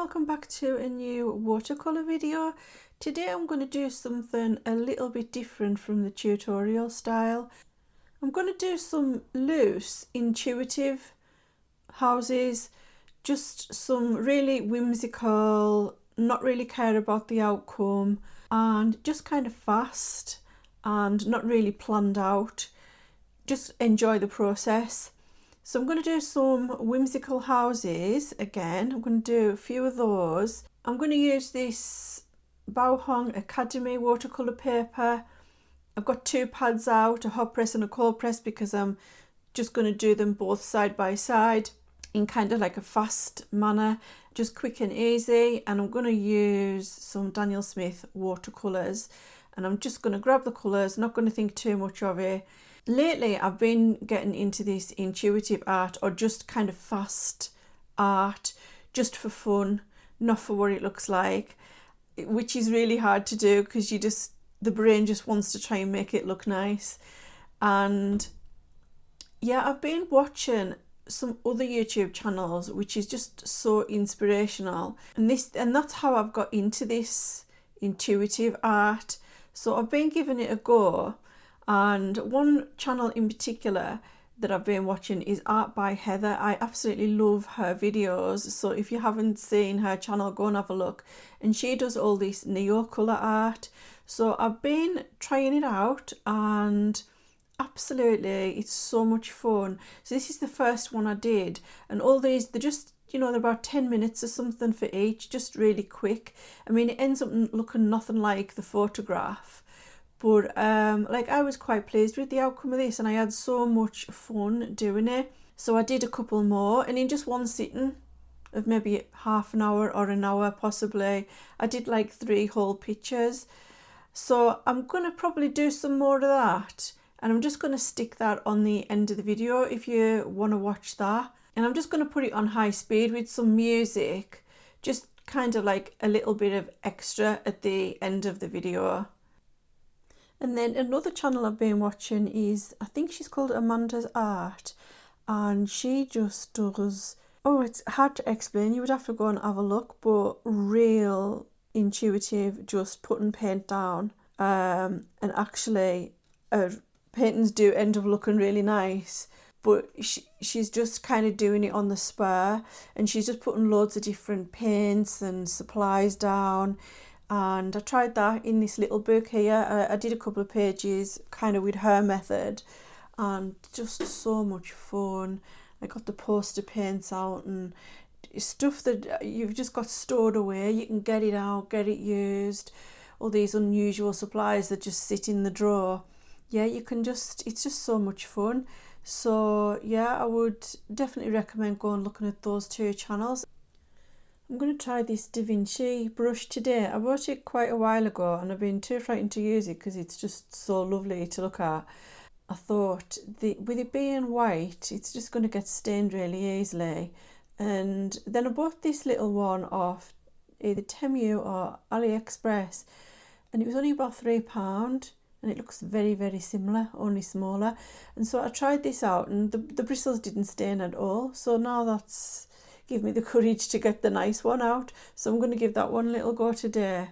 welcome back to a new watercolor video. Today I'm going to do something a little bit different from the tutorial style. I'm going to do some loose, intuitive houses, just some really whimsical, not really care about the outcome, and just kind of fast and not really planned out. Just enjoy the process. So I'm going to do some whimsical houses again. I'm going to do a few of those. I'm going to use this Bauhong Academy watercolor paper. I've got two pads out, a hot press and a cold press, because I'm just going to do them both side by side in kind of like a fast manner, just quick and easy. And I'm going to use some Daniel Smith watercolors, and I'm just going to grab the colors, not going to think too much of it. Lately I've been getting into this intuitive art, or just kind of fast art, just for fun, not for what it looks like, which is really hard to do because the brain just wants to try and make it look nice. And yeah, I've been watching some other YouTube channels which is just so inspirational, and that's how I've got into this intuitive art. So I've been giving it a go. And one channel in particular that I've been watching is Art by Heather. I absolutely love her videos. So if you haven't seen her channel, go and have a look. And she does all this Neocolor art. So I've been trying it out, and absolutely, it's so much fun. So this is the first one I did. And all these, they're just, they're about 10 minutes or something for each, just really quick. I mean, it ends up looking nothing like the photograph. But I was quite pleased with the outcome of this, and I had so much fun doing it. So I did a couple more, and in just one sitting of maybe half an hour or an hour possibly, I did like 3 whole pictures. So I'm going to probably do some more of that, and I'm just going to stick that on the end of the video if you want to watch that. And I'm just going to put it on high speed with some music, just kind of like a little bit of extra at the end of the video. And then another channel I've been watching is, I think she's called Amanda's Art, and she just does, it's hard to explain, you would have to go and have a look, but real intuitive, just putting paint down, and actually paintings do end up looking really nice, but she's just kind of doing it on the spur, and she's just putting loads of different paints and supplies down. And I tried that in this little book here. I did a couple of pages kind of with her method, and just so much fun. I got the poster paints out and stuff that you've just got stored away. You can get it out, get it used. All these unusual supplies that just sit in the drawer. Yeah, it's just so much fun. So yeah, I would definitely recommend going looking at those 2 channels. I'm going to try this Da Vinci brush today. I bought it quite a while ago, and I've been too frightened to use it because it's just so lovely to look at. I thought, with it being white, it's just going to get stained really easily. And then I bought this little one off either Temu or AliExpress, and it was only about £3, and it looks very, very similar, only smaller. And so I tried this out, and the bristles didn't stain at all. So now that's give me the courage to get the nice one out. So I'm going to give that one a little go today.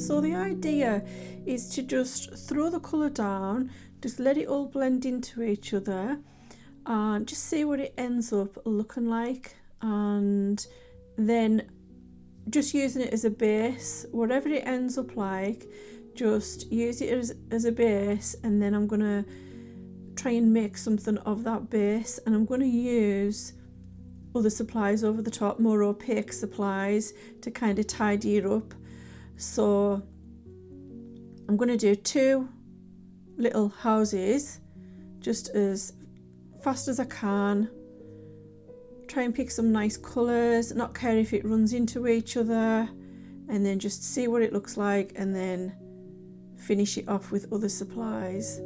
So the idea is to just throw the colour down, just let it all blend into each other, and just see what it ends up looking like. and then just using it as a base, whatever it ends up like, just use it as a base, and then I'm going to try and make something of that base, and I'm going to use other supplies over the top, more opaque supplies, to kind of tidy it up. So I'm going to do 2 little houses just as fast as I can. Try and pick some nice colours, not care if it runs into each other, and then just see what it looks like, and then finish it off with other supplies.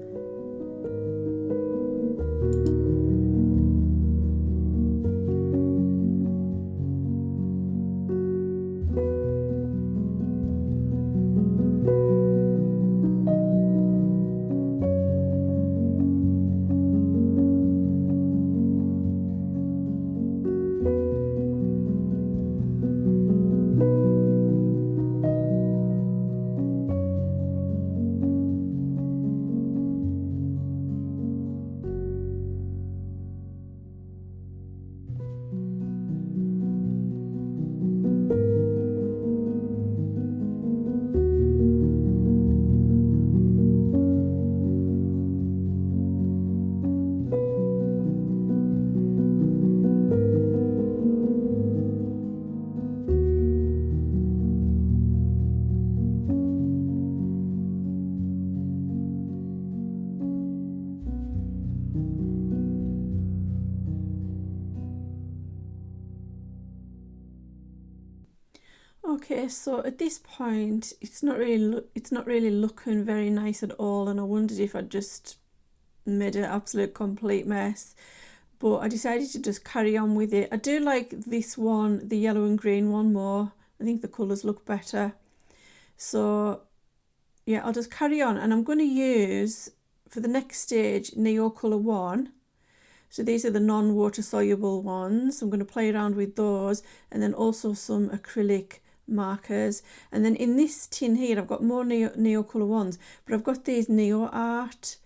Okay, so at this point it's not really looking very nice at all, and I wondered if I'd just made an absolute complete mess, but I decided to just carry on with it. I do like this one, the yellow and green one, more. I think the colours look better. So yeah, I'll just carry on, and I'm going to use, for the next stage, Neocolor 1. So these are the non-water soluble ones. I'm going to play around with those, and then also some acrylic markers. And then in this tin here I've got more Neocolor ones, but I've got these NeoArt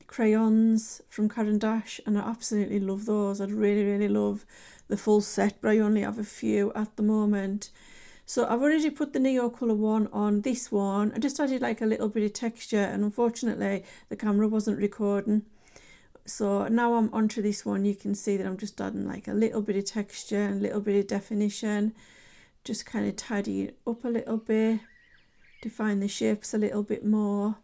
crayons from Caran, and I absolutely love those. I'd really love the full set, but I only have a few at the moment. So I've already put the Neocolor one on this one. I just added like a little bit of texture, and unfortunately the camera wasn't recording. So now I'm onto this one. You can see that I'm just adding like a little bit of texture and a little bit of definition, just kind of tidy it up a little bit, define the shapes a little bit more.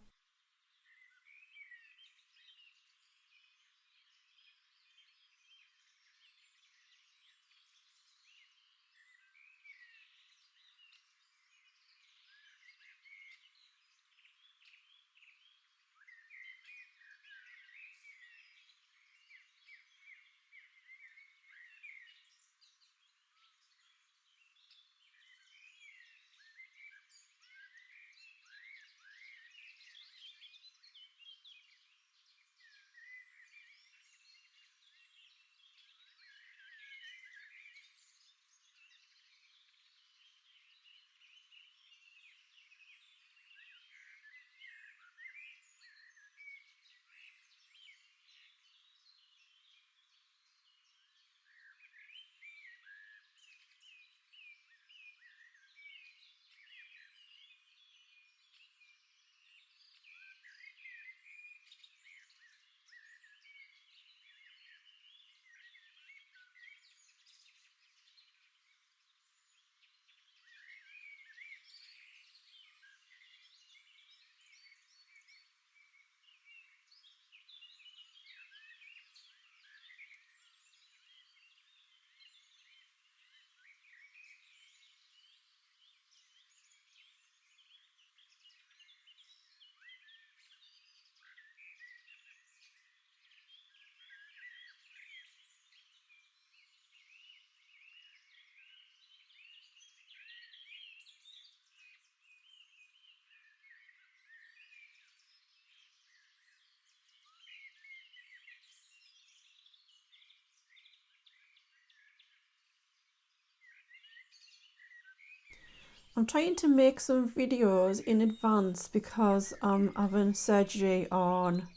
I'm trying to make some videos in advance because I'm having surgery on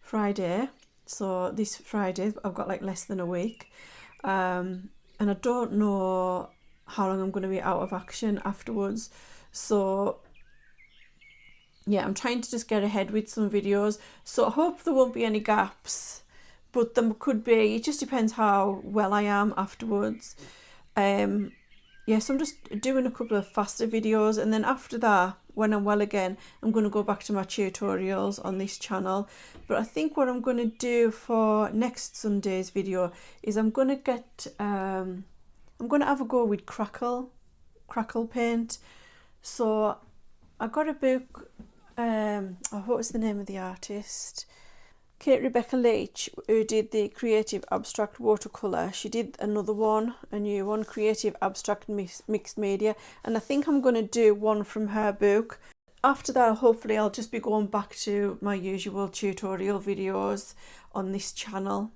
Friday. So this Friday, I've got like less than a week. and I don't know how long I'm going to be out of action afterwards, so yeah, I'm trying to just get ahead with some videos, so I hope there won't be any gaps, but there could be. It just depends how well I am afterwards. Yeah, so I'm just doing a couple of faster videos, and then after that, when I'm well again, I'm going to go back to my tutorials on this channel. But I think what I'm going to do for next Sunday's video is I'm going to get I'm going to have a go with crackle paint. So I got a book, what was the name of the artist? Kate Rebecca Leach, who did the Creative Abstract Watercolour. She did another one, a new one, Creative Abstract Mixed Media, and I think I'm going to do one from her book. After that, hopefully I'll just be going back to my usual tutorial videos on this channel.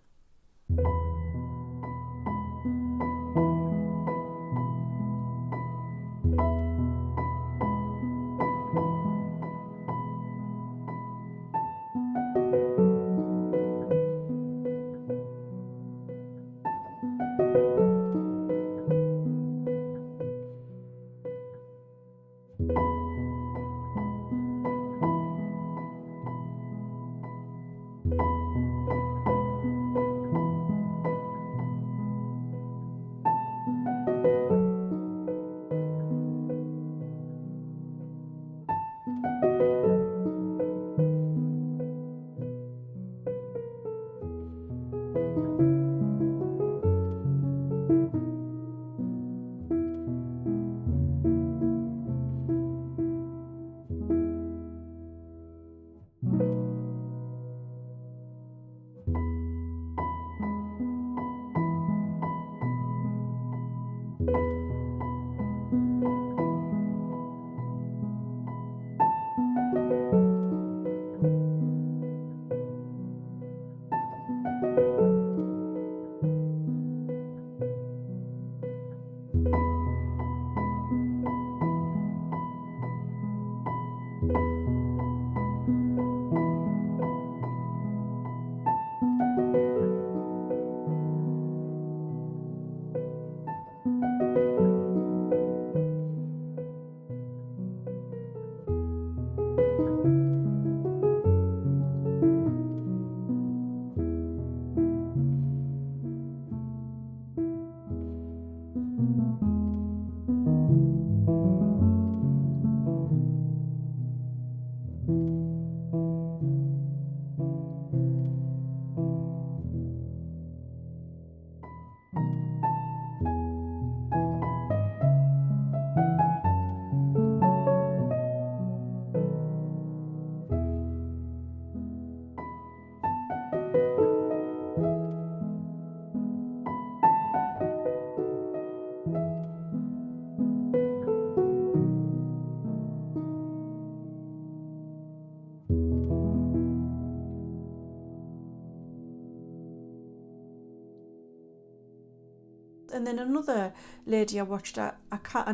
And then another lady I watched, I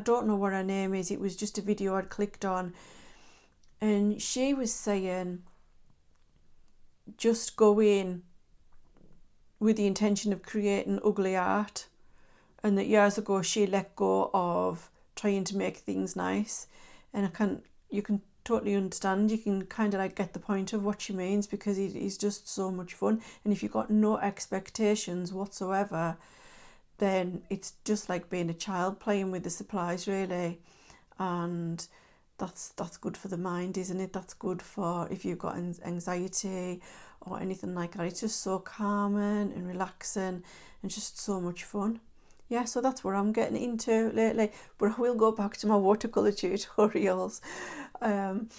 don't know what her name is, it was just a video I'd clicked on, and she was saying just go in with the intention of creating ugly art, and that years ago she let go of trying to make things nice. And you can totally understand, you can kind of like get the point of what she means, because it is just so much fun, and if you've got no expectations whatsoever, then it's just like being a child playing with the supplies, really. And that's good for the mind, isn't it? That's good for if you've got anxiety or anything like that. It's just so calming and relaxing and just so much fun. Yeah, so that's what I'm getting into lately, but I will go back to my watercolor tutorials. And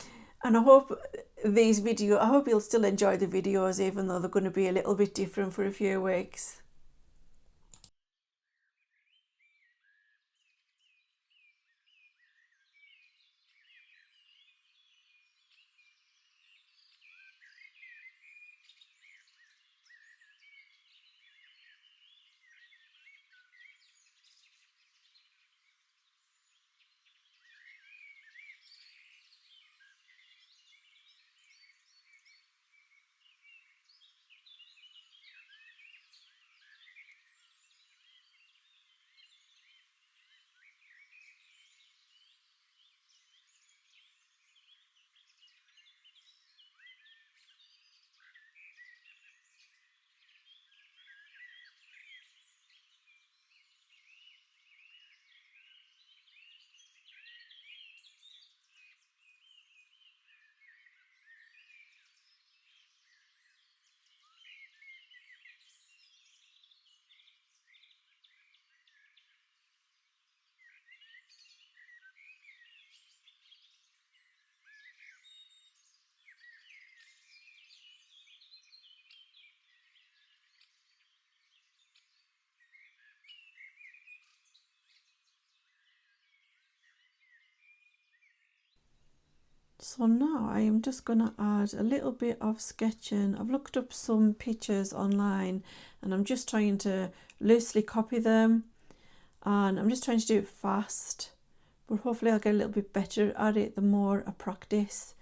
I hope I hope you'll still enjoy the videos, even though they're going to be a little bit different for a few weeks. So now I am just going to add a little bit of sketching. I've looked up some pictures online and I'm just trying to loosely copy them, and I'm just trying to do it fast, but hopefully I'll get a little bit better at it the more I practice.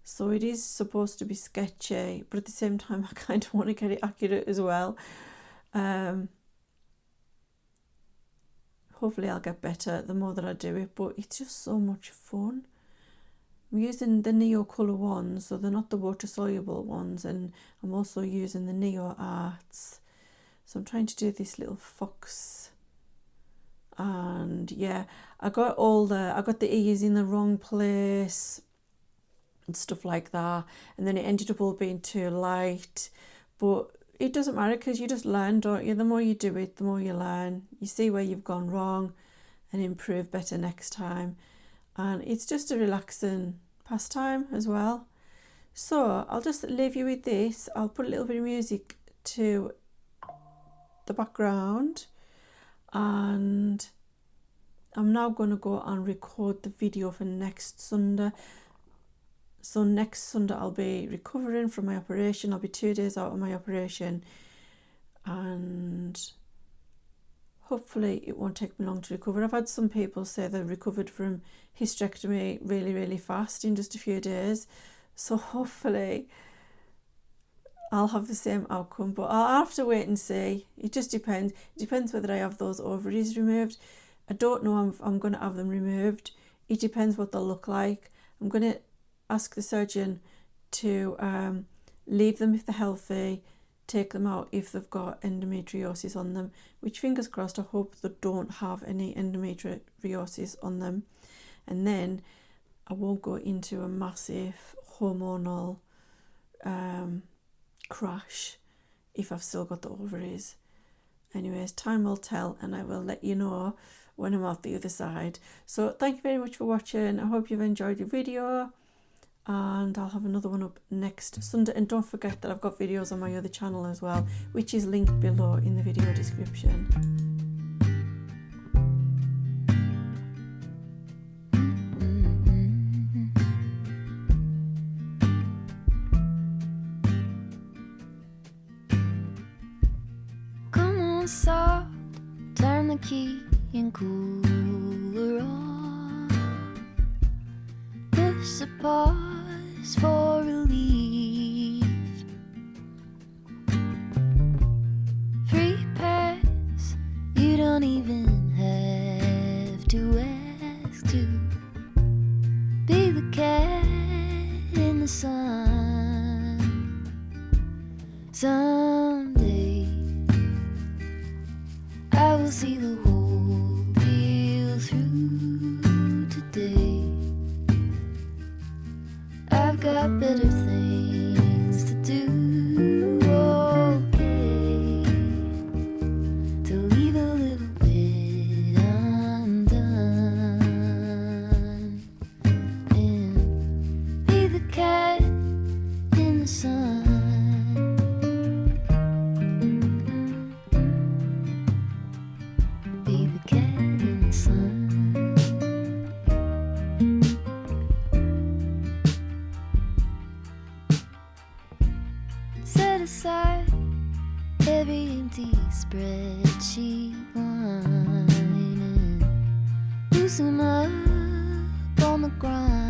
So it is supposed to be sketchy, but at the same time I kind of want to get it accurate as well. Hopefully I'll get better the more that I do it, but it's just so much fun. I'm using the Neocolor ones, so they're not the water soluble ones, and I'm also using the NeoArts. So I'm trying to do this little fox, and yeah, I got the ears in the wrong place and stuff like that, and then it ended up all being too light, but it doesn't matter because you just learn, don't you? The more you do it, the more you learn. You see where you've gone wrong and improve better next time. And it's just a relaxing pastime as well. So I'll just leave you with this. I'll put a little bit of music to the background, and I'm now going to go and record the video for next Sunday. So next Sunday I'll be recovering from my operation. I'll be 2 days out of my operation, and hopefully it won't take me long to recover. I've had some people say they recovered from hysterectomy really fast in just a few days. So hopefully I'll have the same outcome, but I'll have to wait and see. It just depends. It depends whether I have those ovaries removed. I don't know if I'm going to have them removed. It depends what they'll look like. I'm going to ask the surgeon to leave them if they're healthy, take them out if they've got endometriosis on them, which fingers crossed I hope they don't have any endometriosis on them, and then I won't go into a massive hormonal crash if I've still got the ovaries. Anyways, time will tell, and I will let you know when I'm out the other side. So thank you very much for watching. I hope you've enjoyed the video, and I'll have another one up next Sunday. And don't forget that I've got videos on my other channel as well, which is linked below in the video description. Come on, soft, turn the key and cooler on. Push the pause for relief. Free pass, you don't even have to ask to be the cat in the sun. Someday I will see the whole deal through. Today I've got better things to do. Okay, to leave a little bit undone and be the cat in the sun. Be the cat in the sun. Set aside every empty spreadsheet line and loosen up on the grind.